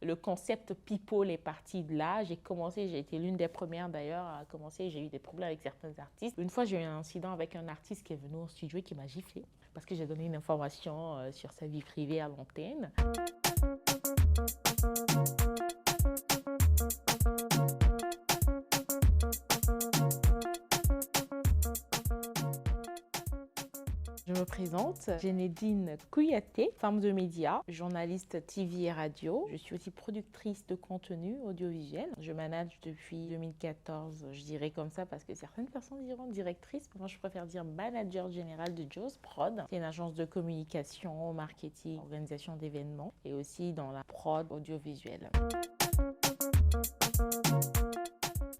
Le concept people est parti de là. J'ai été l'une des premières d'ailleurs à commencer. J'ai eu des problèmes avec certains artistes. Une fois, j'ai eu un incident avec un artiste qui est venu au studio et qui m'a giflé parce que j'ai donné une information sur sa vie privée à l'antenne. Je me présente, Génédine Kouyaté, femme de médias, journaliste TV et radio. Je suis aussi productrice de contenu audiovisuel. Je manage depuis 2014, je dirais comme ça parce que certaines personnes diront directrice. Moi, je préfère dire manager général de Joe's Prod. C'est une agence de communication, marketing, organisation d'événements et aussi dans la prod audiovisuelle.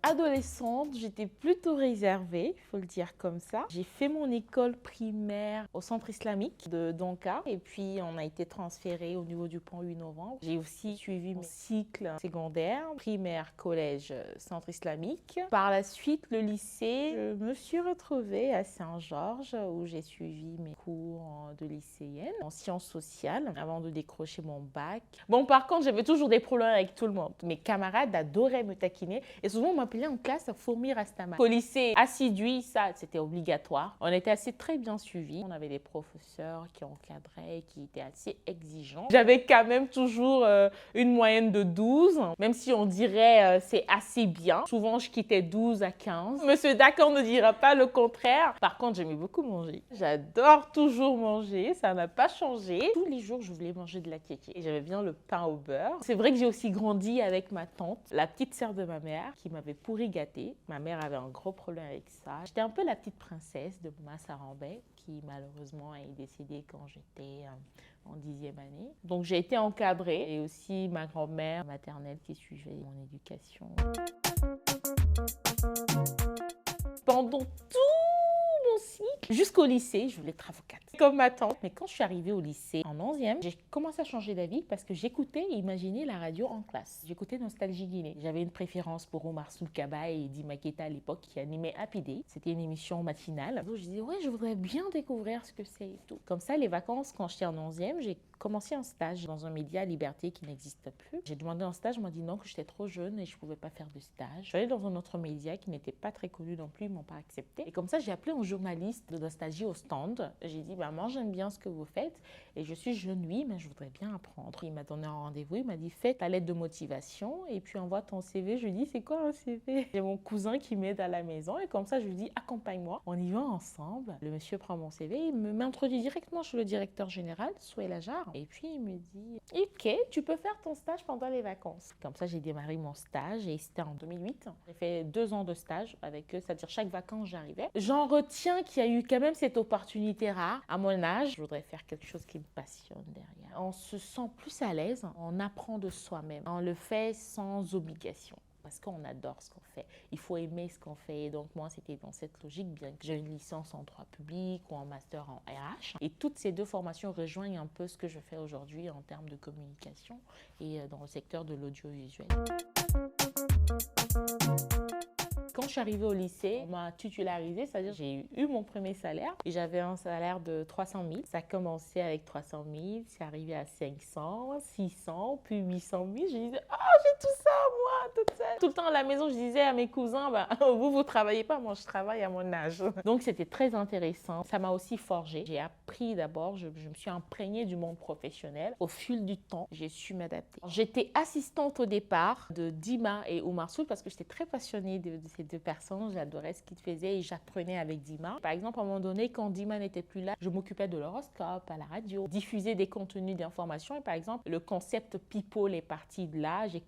Adolescente, j'étais plutôt réservée, il faut le dire comme ça. J'ai fait mon école primaire au centre islamique de Donka et puis on a été transféré au niveau du pont 8 novembre. J'ai aussi suivi mon cycle secondaire, primaire, collège, centre islamique. Par la suite, le lycée, je me suis retrouvée à Saint-Georges où j'ai suivi mes cours de lycéenne en sciences sociales avant de décrocher mon bac. Bon, par contre, j'avais toujours des problèmes avec tout le monde. Mes camarades adoraient me taquiner et souvent on m'appelait en classe Fourmi Rastaman. Au lycée, assidu, ça c'était obligatoire. On était assez très bien suivis. On avait des professeurs qui encadraient, qui étaient assez exigeants. J'avais quand même toujours une moyenne de 12, même si on dirait c'est assez bien. Souvent je quittais 12 à 15. Monsieur Dacan ne dira pas le contraire. Par contre, j'aimais beaucoup manger. J'adore toujours manger, ça n'a pas changé. Tous les jours, je voulais manger de la kéké. Et j'aimais bien le pain au beurre. C'est vrai que j'ai aussi grandi avec ma tante, la petite sœur de ma mère, qui m'avait pourri gâtée. Ma mère avait un gros problème avec ça. J'étais un peu la petite princesse de Mama Sarambay, qui malheureusement est décédée quand j'étais en 10e année. Donc j'ai été encadrée et aussi ma grand-mère maternelle qui suivait mon éducation. Pendant tout mon cycle, jusqu'au lycée, je voulais être avocate, comme ma tante. Mais quand je suis arrivée au lycée en 11e, j'ai commencé à changer d'avis parce que j'écoutais et imaginais la radio en classe. J'écoutais Nostalgie Guinée. J'avais une préférence pour Omar Soulkaba et Eddie Maketa à l'époque qui animait Happy Day. C'était une émission matinale. Donc je disais, ouais, je voudrais bien découvrir ce que c'est et tout. Comme ça, les vacances, quand j'étais en 11e, j'ai commencé un stage dans un média Liberté qui n'existe plus. J'ai demandé un stage, on m'a dit non, que j'étais trop jeune et je ne pouvais pas faire de stage. Je suis allée dans un autre média qui n'était pas très connu non plus, ils ne m'ont pas accepté. Et comme ça, j'ai appelé un journaliste de Nostalgie au stand. J'ai dit, bah, moi j'aime bien ce que vous faites et je suis jeune, oui, mais je voudrais bien apprendre. Il m'a donné un rendez-vous, il m'a dit, fais ta lettre de motivation et puis envoie ton CV. Je lui dis, c'est quoi un CV? J'ai mon cousin qui m'aide à la maison et comme ça, je lui dis, accompagne-moi, on y va ensemble. Le monsieur prend mon CV, il m'introduit directement chez le directeur général, Souhait Lajar. Et puis il me dit, ok, tu peux faire ton stage pendant les vacances. Comme ça, j'ai démarré mon stage et c'était en 2008. J'ai fait 2 ans de stage avec eux, c'est-à-dire chaque vacances, j'arrivais. J'en retiens qu'il y a eu quand même cette opportunité rare. À mon âge, je voudrais faire quelque chose qui me passionne derrière. On se sent plus à l'aise, on apprend de soi-même. On le fait sans obligation. Parce qu'on adore ce qu'on fait. Il faut aimer ce qu'on fait. Donc moi, c'était dans cette logique, bien que j'ai une licence en droit public ou en master en RH. Et toutes ces 2 formations rejoignent un peu ce que je fais aujourd'hui en termes de communication et dans le secteur de l'audiovisuel. Quand je suis arrivée au lycée, on m'a titularisée, c'est-à-dire j'ai eu mon premier salaire et j'avais un salaire de 300 000. Ça a commencé avec 300 000, c'est arrivé à 500, 600, puis 800 000. Je disais, oh, j'ai tout ça, moi, toute seule. Tout le temps à la maison, je disais à mes cousins, bah, vous travaillez pas, moi, je travaille à mon âge. Donc, c'était très intéressant. Ça m'a aussi forgé. J'ai appris d'abord, je me suis imprégnée du monde professionnel. Au fil du temps, j'ai su m'adapter. J'étais assistante au départ de Dima et Oumar Soul parce que j'étais très passionnée de ces 2 personnes. J'adorais ce qu'ils faisaient et j'apprenais avec Dima. Par exemple, à un moment donné, quand Dima n'était plus là, je m'occupais de l'horoscope à la radio, diffuser des contenus d'information. Et par exemple, le concept people est parti de là. J'ai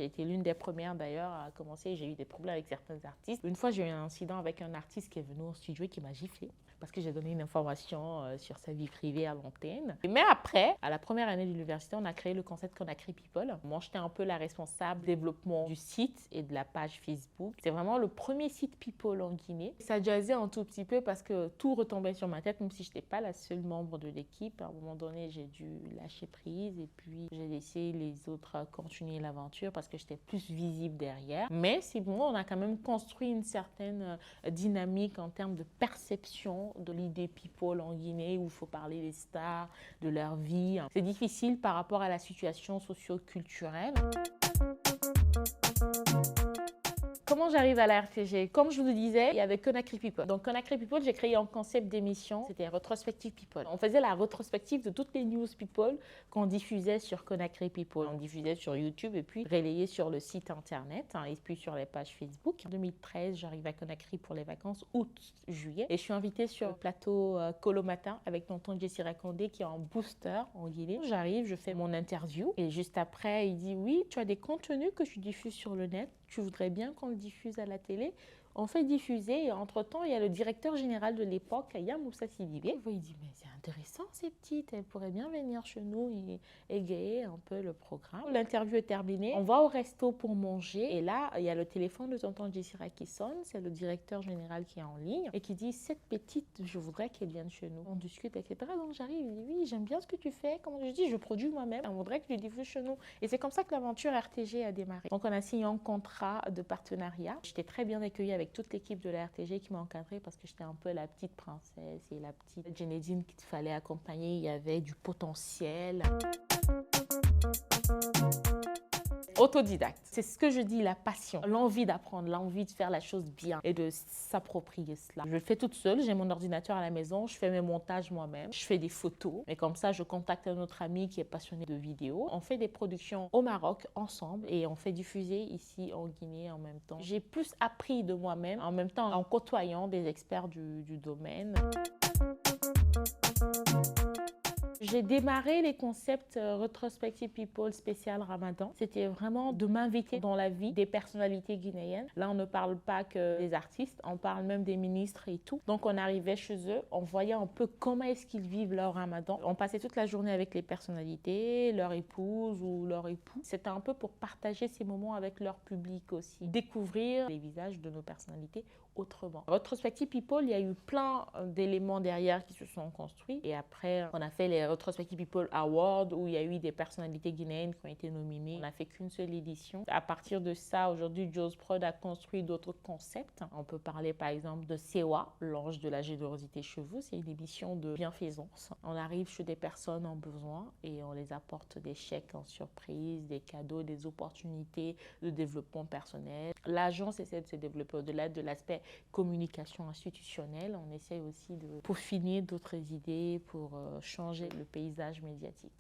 été l'une des premières d'ailleurs à commencer. J'ai eu des problèmes avec certains artistes. Une fois, j'ai eu un incident avec un artiste qui est venu au studio et qui m'a giflé parce que j'ai donné une information sur sa vie privée à l'antenne. Mais après, à la première année de l'université, on a créé le concept Conakry People. Moi, j'étais un peu la responsable du développement du site et de la page Facebook. C'est vraiment le premier site People en Guinée. Ça jazzait un tout petit peu parce que tout retombait sur ma tête, même si je n'étais pas la seule membre de l'équipe. À un moment donné, j'ai dû lâcher prise et puis j'ai laissé les autres continuer l'aventure parce que j'étais plus visible derrière. Mais c'est bon, on a quand même construit une certaine dynamique en termes de perception de l'idée People en Guinée où il faut parler des stars, de leur vie. C'est difficile par rapport à la situation socio-culturelle. Comment j'arrive à la RTG? Comme je vous le disais, il y avait Conakry People. Donc Conakry People, j'ai créé un concept d'émission, c'était Retrospective People. On faisait la rétrospective de toutes les news People qu'on diffusait sur Conakry People. On diffusait sur YouTube et puis relayé sur le site internet et puis sur les pages Facebook. En 2013, j'arrive à Conakry pour les vacances, août-juillet. Et je suis invitée sur le plateau Colo Matin avec tonton Jesse Rakondé qui est en booster en Guinée. J'arrive, je fais mon interview et juste après, il dit oui, tu as des contenus que tu diffuses sur le net. Tu voudrais bien qu'on le diffuse à la télé? On fait diffuser et entre-temps, il y a le directeur général de l'époque, Aya Moussa Sidibé. Il dit, mais c'est intéressant ces petites, elles pourraient bien venir chez nous et égayer un peu le programme. L'interview est terminée, on va au resto pour manger et là, il y a le téléphone de tonton Jessira qui sonne, c'est le directeur général qui est en ligne et qui dit, cette petite, je voudrais qu'elle vienne chez nous. On discute, etc. Donc j'arrive, il dit, oui, j'aime bien ce que tu fais. Comme je dis, je produis moi-même, on voudrait que tu diffuses chez nous. Et c'est comme ça que l'aventure RTG a démarré. Donc on a signé un contrat de partenariat. J'étais très bien accueillie avec toute l'équipe de la RTG qui m'a encadrée parce que j'étais un peu la petite princesse et la petite Genédine qu'il fallait accompagner. Il y avait du potentiel. Autodidacte, c'est ce que je dis, la passion, l'envie d'apprendre, l'envie de faire la chose bien et de s'approprier cela. Je le fais toute seule, j'ai mon ordinateur à la maison, je fais mes montages moi-même, je fais des photos et comme ça je contacte un autre ami qui est passionné de vidéos. On fait des productions au Maroc ensemble et on fait diffuser ici en Guinée en même temps. J'ai plus appris de moi-même en même temps en côtoyant des experts du domaine. J'ai démarré les concepts Retrospective People spécial Ramadan. C'était vraiment de m'inviter dans la vie des personnalités guinéennes. Là, on ne parle pas que des artistes, on parle même des ministres et tout. Donc, on arrivait chez eux, on voyait un peu comment est-ce qu'ils vivent leur Ramadan. On passait toute la journée avec les personnalités, leur épouse ou leur époux. C'était un peu pour partager ces moments avec leur public aussi. Découvrir les visages de nos personnalités autrement. Retrospective People, il y a eu plein d'éléments derrière qui se sont construits. Et après, on a fait les Retrospective People Awards où il y a eu des personnalités guinéennes qui ont été nominées. On n'a fait qu'une seule édition. À partir de ça, aujourd'hui, Joe's Prod a construit d'autres concepts. On peut parler par exemple de Sewa, l'ange de la générosité chez vous. C'est une émission de bienfaisance. On arrive chez des personnes en besoin et on les apporte des chèques en surprise, des cadeaux, des opportunités de développement personnel. L'agence essaie de se développer au-delà de l'aspect communication institutionnelle. On essaie aussi de peaufiner d'autres idées pour changer le paysage médiatique.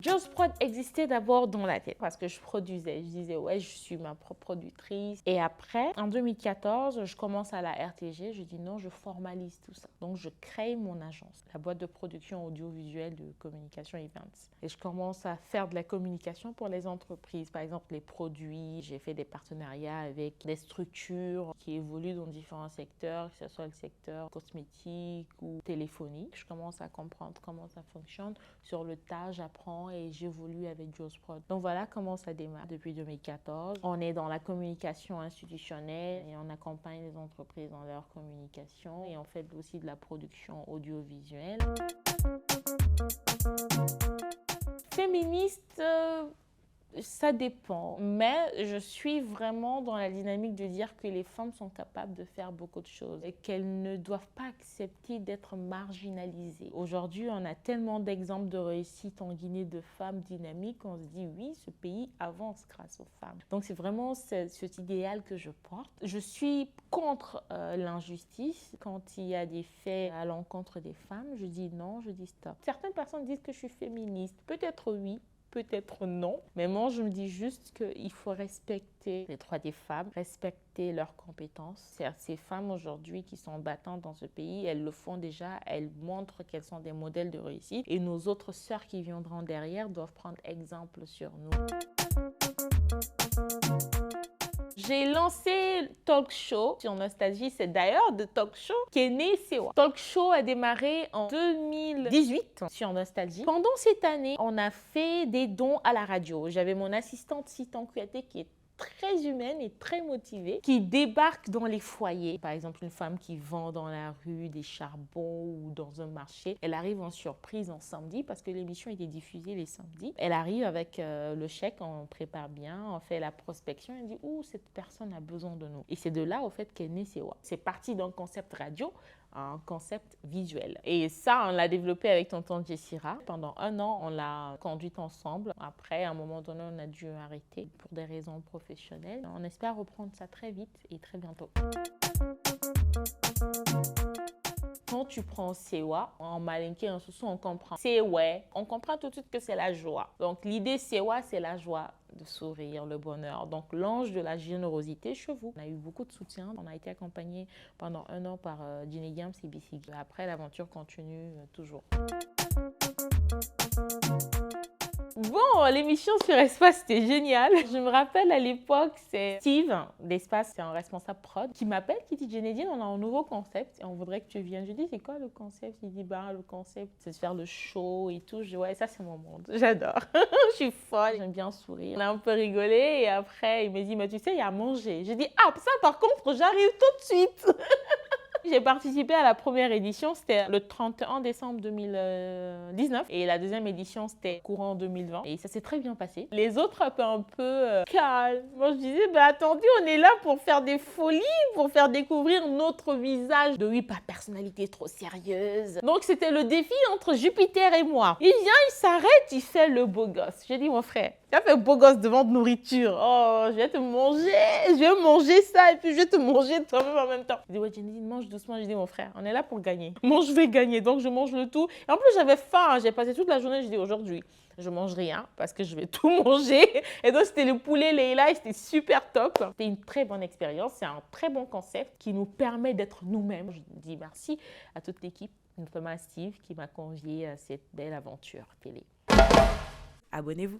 Joe's Prod existait d'abord dans la tête parce que je produisais. Je disais, ouais, je suis ma propre productrice. Et après, en 2014, je commence à la RTG. Je dis non, je formalise tout ça. Donc, je crée mon agence, la boîte de production audiovisuelle de communication events. Et je commence à faire de la communication pour les entreprises. Par exemple, les produits. J'ai fait des partenariats avec des structures qui évoluent dans différents secteurs, que ce soit le secteur cosmétique ou téléphonique. Je commence à comprendre comment ça fonctionne. Sur le tas, j'apprends et j'évolue avec Joe's Prod. Donc voilà comment ça démarre depuis 2014. On est dans la communication institutionnelle et on accompagne les entreprises dans leur communication et on fait aussi de la production audiovisuelle. Féministe, ça dépend, mais je suis vraiment dans la dynamique de dire que les femmes sont capables de faire beaucoup de choses et qu'elles ne doivent pas accepter d'être marginalisées. Aujourd'hui, on a tellement d'exemples de réussite en Guinée de femmes dynamiques, on se dit oui, ce pays avance grâce aux femmes. Donc c'est vraiment cet idéal que je porte. Je suis contre l'injustice. Quand il y a des faits à l'encontre des femmes, je dis non, je dis stop. Certaines personnes disent que je suis féministe. Peut-être oui, peut-être non, mais moi je me dis juste qu'il faut respecter les droits des femmes, respecter leurs compétences. Ces femmes aujourd'hui qui sont battantes dans ce pays, elles le font déjà, elles montrent qu'elles sont des modèles de réussite et nos autres sœurs qui viendront derrière doivent prendre exemple sur nous. J'ai lancé Talk Show sur Nostalgie. C'est d'ailleurs de Talk Show qu'est né Sewa. Talk Show a démarré en 2018 sur Nostalgie. Pendant cette année, on a fait des dons à la radio. J'avais mon assistante Citan Kouyaté qui est très humaine et très motivée qui débarque dans les foyers. Par exemple, une femme qui vend dans la rue des charbons ou dans un marché, elle arrive en surprise en samedi parce que l'émission était diffusée les samedis. Elle arrive avec le chèque, on prépare bien, on fait la prospection, elle dit « Ouh, cette personne a besoin de nous ». Et c'est de là, au fait, qu'est né Sewa. C'est parti d'un concept radio, un concept visuel. Et ça, on l'a développé avec tonton Jessira. Pendant 1 an, on l'a conduite ensemble. Après, à un moment donné, on a dû arrêter pour des raisons professionnelles. On espère reprendre ça très vite et très bientôt. Quand tu prends Sewa, en malinké, en sousou, on comprend. C'est ouais, on comprend tout de suite que c'est la joie. Donc l'idée Sewa, c'est la joie, de sourire, le bonheur. Donc l'ange de la générosité chez vous. On a eu beaucoup de soutien. On a été accompagné pendant 1 an par Ginny Gams et BC. Après, l'aventure continue toujours. Bon, l'émission sur Espace, c'était génial. Je me rappelle à l'époque, c'est Steve d'Espace, c'est un responsable prod, qui m'appelle, qui dit « Geneviève, on a un nouveau concept et on voudrait que tu viennes. » Je dis « C'est quoi le concept ?» Il dit « Bah, le concept, c'est de faire le show et tout. » Je dis « Ouais, ça, c'est mon monde. J'adore. Je suis folle, j'aime bien sourire. » On a un peu rigolé et après, il me dit « Mais tu sais, il y a à manger. » J'ai dit « Ah, ça, par contre, j'arrive tout de suite. » J'ai participé à la première édition, c'était le 31 décembre 2019 et la deuxième édition, c'était courant 2020 et ça s'est très bien passé. Les autres un peu calmes. Moi, je disais, bah attendez, on est là pour faire des folies, pour faire découvrir notre visage de, oui, pas personnalité trop sérieuse. Donc, c'était le défi entre Jupiter et moi. Il vient, il s'arrête, il fait le beau gosse. J'ai dit, mon frère, tu as fait beau gosse devant de nourriture. Oh, je vais te manger, je vais manger ça et puis je vais te manger toi-même en même temps. Il dit, ouais, Jenny, mange doucement. Je dis, mon frère, on est là pour gagner. Moi, je vais gagner, donc je mange le tout. Et en plus, j'avais faim. J'ai passé toute la journée. Je dis, aujourd'hui, je mange rien parce que je vais tout manger. Et donc, c'était le poulet Leïla et c'était super top. C'était une très bonne expérience. C'est un très bon concept qui nous permet d'être nous-mêmes. Je dis merci à toute l'équipe, notamment à Steve qui m'a convié à cette belle aventure télé. Abonnez-vous.